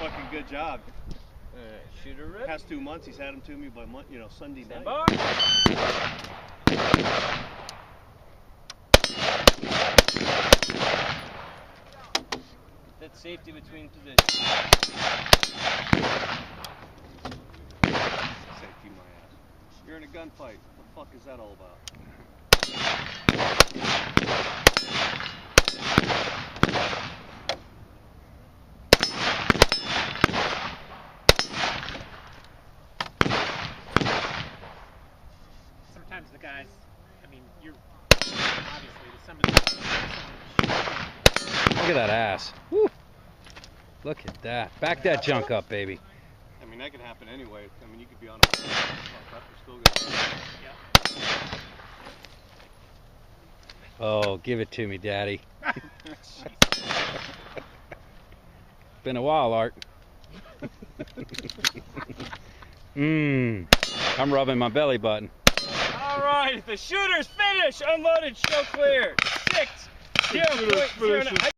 fucking good job. Shooter ready. Past 2 months, he's had them to me by Sunday night. Bar. That safety between positions. Safety my ass. You're in a gunfight. What the fuck is that all about? Sometimes the guys, I mean, you're obviously somebody. Look at that ass. Woo. Look at that. Back that junk up, baby. I mean, that could happen anyway. I mean, you could be on a still good. Oh, give it to me, Daddy. Been a while, Art. I'm rubbing my belly button. All right, the shooter's finished. Unloaded, show clear. 6, 0.09.